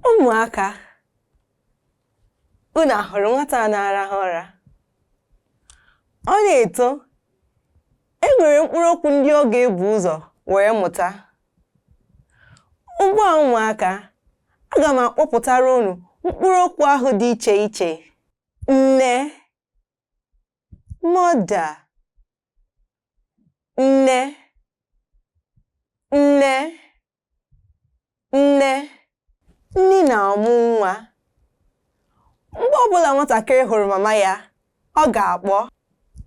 Ụmụaka, unu hụrụ nwata na-arahụ ụra? Ọ na-eto, e nwere mkpụrụ okwu ndị ọ ga-ebu ụzọ wee mụta. Ugbu a ụmụaka, aga m akpọpụtara unu mkpụrụ okwu ahụ dị iche iche. Nne, mother, nne, nne, nne. Nne na-amụ nwa. Mgbe ọbụla nwatakịrị hụrụ mama ya, ọ ga-akpọ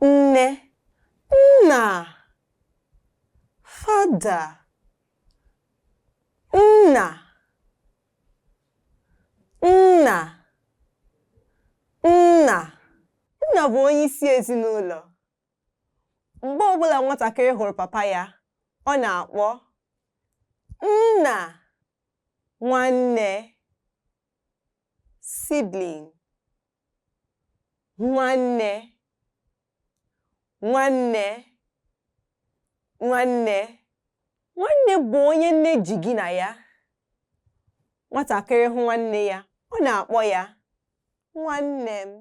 nne, nna, father, nna, nna, nna. Nna bụ onye isi ezinụlọ. Mgbe ọbụla nwatakịrị hụrụ papa ya, ọ na-akpọ nna, nwanne, sibling, nwanne, nwanne, nwanne. Nwanne bụ onye nne ji gị na ya. Nwatakịrị hụ nwanne ya, ọ na-akpọ ya nwanne m.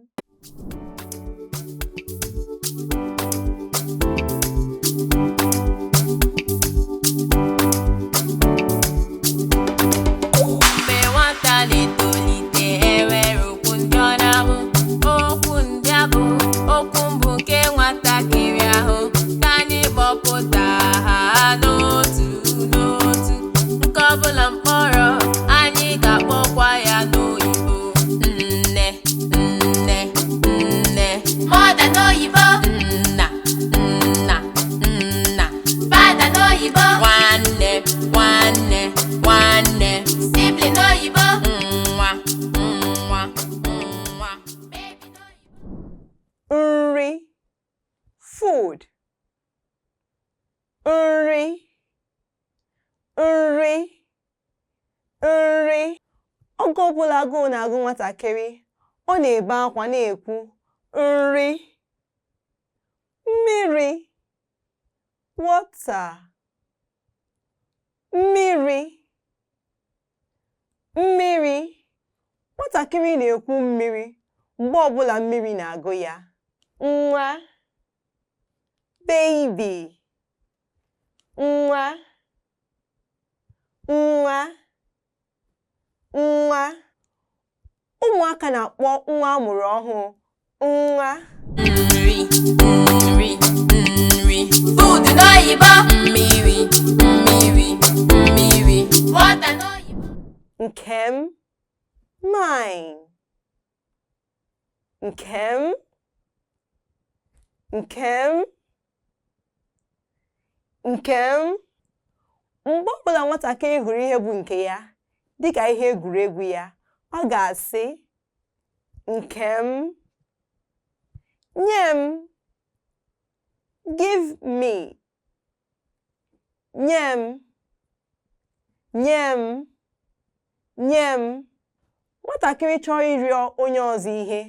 Nri, food. Nri, nri, nri. Oge ọbụla agụụ na-agụ nwatakịrị, ọ na-ebe akwa na-ekwu nri. Mmiri, water. Mmiri, mmiri. Nwatakịrị na-ekwu mmiri mgbe ọbụla mmiri na-agụ ya. Nwa, baby, nwa, nwa, nwa. Ụmụaka na-akpọ nwa amụrụ ọhụụ nwa. Nri, nri, nri. Food n'oyibo. Mmiri, mmiri, mmiri. Water n'oyibo. Nkem, mine. Nkem, Nkem, Nkem. Mgbe ọbụla nwatakịrị hụrụ ihe bụ nke ya, dịka ihe egwuregwu ya, ọ ga-asị Nkem. Nye m, give me. Nye m, nye m, nye m. Nwatakịrị chọrọ ịrịọ onye ọzọ ihe,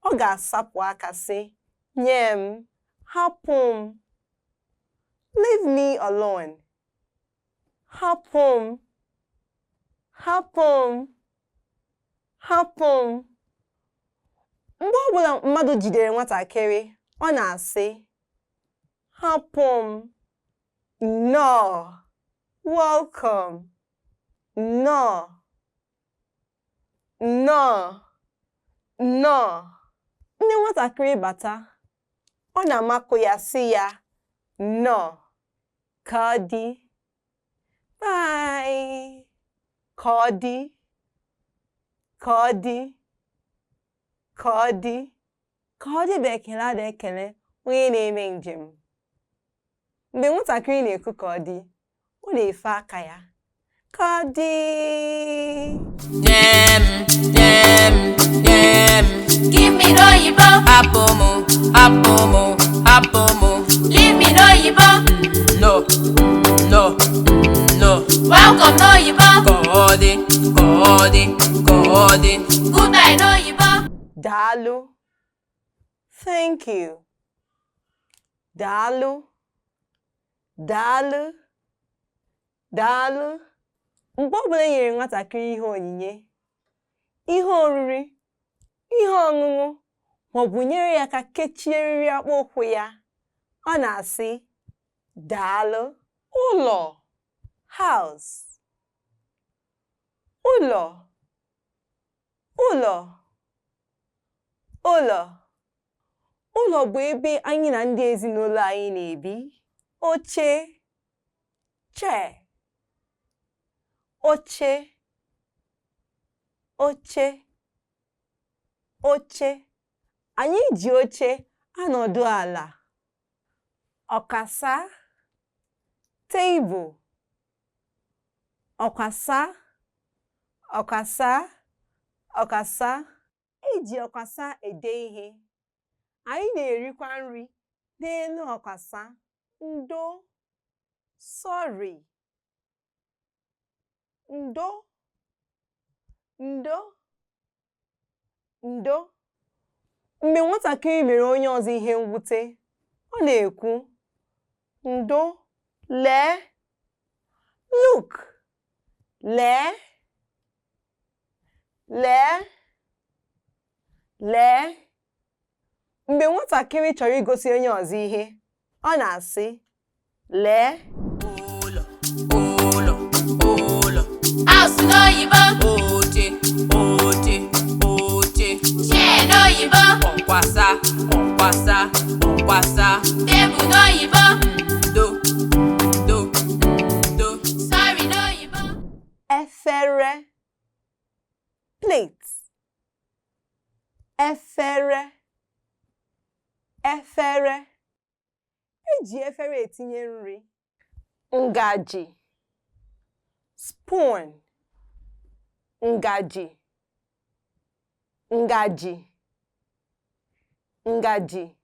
ọ ga-asapụ aka sị nye m, hapụ m. Leave me alone. Hapụ m, hapụ m, hapụ m. Mgbe ọbụla mmadụ jidere nwatakịrị, ọ na-asị hapụ m. No, welcome. No, no, no. Ndị nwatakịrị bata, ọ na-amakụ ya sị ya no, ka ọ dị. Bye, ka ọ dị, ka ọ dị, ka ọ dị. Ka ọ dị bụ ekele a na-ekele onye na-eme njem. Mgbe nwatakịrị na-ekwu ka ọ dị, ọ na-efe aka ya. Ka ọ dị. Njem, njem, njem. Give me n'oyibo. Hapụ m, hapụ m, hapụ m. Leave me n'oyibo. No, no, no. Welcome n'oyibo. Ka ọ dị, ka ọ dị, ka ọ dị. Goodbye n'oyibo. Daalụ. Thank you. Daalụ. Daalụ. Daalụ. Mgbe ọbụla e nyere nwatakịrị ihe onyinye, ihe oriri, ihe ọṅụṅụ, maọbụ nyere ya aka kechie eriri akpụ ụkwụ ya. Ọ na-asị daalụ. Ụlọ, house. Ụlọ, ụlọ, ụlọ. Ụlọ bụ ebe anyị na ndị ezinụlọ anyị na-ebi. Oche, chair. Oche, oche, oche. Anyị ji oche anọdụ ala. Ọkasa, table. Ọkasa, ọkasa, ọkasa. Eji ọkasa ede ihe. Anyị na-erikwa nri n'elu ọkasa. Ndo, sorry. Ndo, ndo, ndo. Mgbe nwatakịrị mere onye ọzọ ihe mwute, ọ na-ekwu ndo, lee, look, lee, lee, lee. Mgbe nwatakịrị chọrọ igosi onye ọzọ ihe, ọ na-asị lee. Ụlọ, ụlọ, ụlọ. House n'oyibo. Oche, oche, oche. Chair n'oyibo. Ọkwasa, ọkwasa, ọkwasa. Table n'oyibo. Ndo, ndo, ndo. Sorry n'oyibo. Efere, plate. Efere, efere. Eji efere etinye nri. Ngaji, spoon. Ngaji, ngaji, ngaji.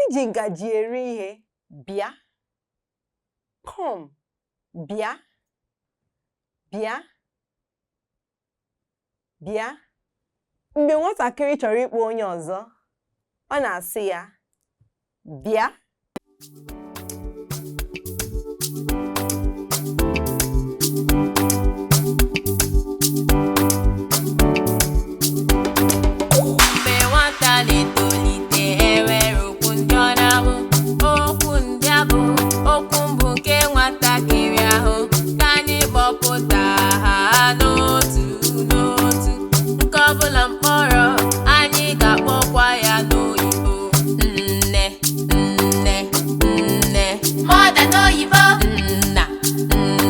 Eji ngaji eri ihe. Bịa, come, bịa, bịa, bịa. Mgbe nwatakịrị chọrọ ịkpọ onye ọzọ, ọ na-asị ya bịa. Mgbe nwata na-etolite, enwere okwu ndị ọ na-ahụ. Okwu ndị a bụ okwu mbụ nke nwatakịrị ahụ. Ka anyị kpọpụta ha n'otu n'otu. Nke ọbụla mkpọrọ, anyị ga-akpọkwa ya n'oyibo. Nne, nne, nne. Mother n'oyibo. Nna,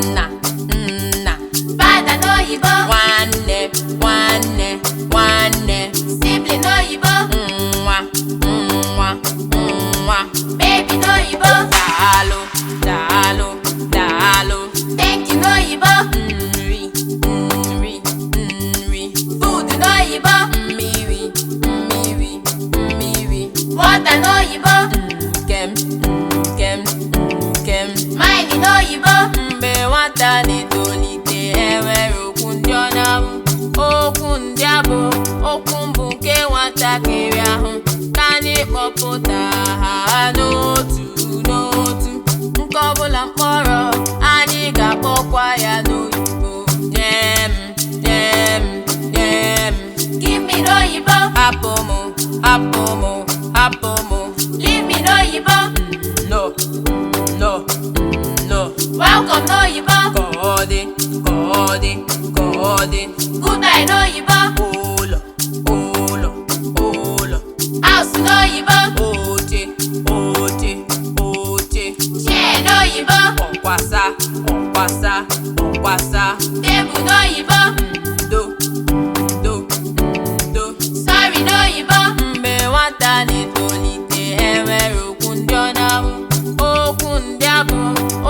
nna, nna. Father n'oyibo. Nwanne, nwanne, nwanne. Sibling n'oyibo. Nwa, nwa, nwa. Baby n'oyibo. Daalụ, daalụ, daalụ. Thank you n'oyibo. Nri, nri, nri. Food n'oyibo. Mmiri, mmiri, mmiri. Water n'oyibo. Nkem, nkem, nkem. Mine n'oyibo. Mgbe nwata na-etolite, enwere okwu ndị ọ na-ahụ. Okwu ndị a bụ okwu mbụ nke nwatakịrị ahụ. Ka anyị kpọpụta ha n'otu n'otu. Nke ọbụla mkpọrọ, anyị ga-akpọkwa ya n'oyibo. Njem, njem, njem. Give me n'oyibo. Hapụ mụ, hapụ mụ, hapụ mụ. Leave me n'oyibo. No, no, no. Welcome n'oyibo. Ka ọ dị, ka ọ dị, ka ọ dị. Good night n'oyibo. Ụlọ, ụlọ, ụlọ. House n'oyibo. Oche, oche, oche. Chair n'oyibo. Ọkwasa, ọkwasa, ọkwasa. Table n'oyibo. Ndo, ndo, ndo. Sorry n'oyibo. Mgbe nwata na-etolite, enwere okwu ndị ọ na-ahụ. Okwu ndị a bụ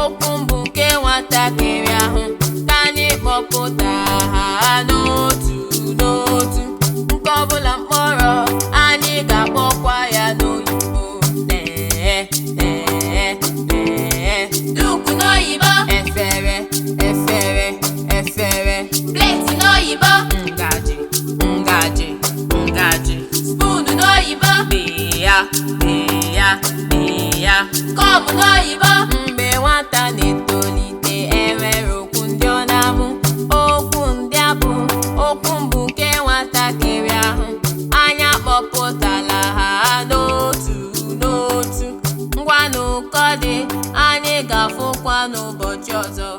okwu mbụ nke nwatakịrị ahụ. Ka anyị kpọpụta ha n'otu n'otu. Nke ọbụla mkpọrọ, anyị ga-akpọkwa ya n'oyibo. Nee, nee, nee. Look n'oyibo. Efere, efere, efere. Plate n'oyibo. Ngaji, ngaji, ngaji. Spoon n'oyibo. Bịa, bịa, bịa. Cup n'oyibo. Mgbe nwata na-etolite, enwere okwu ndị ọ na-ahụ. Okwu ndị a bụ okwu mbụ nke nwa ga-afụkwa n'ụbọchị ọzọ.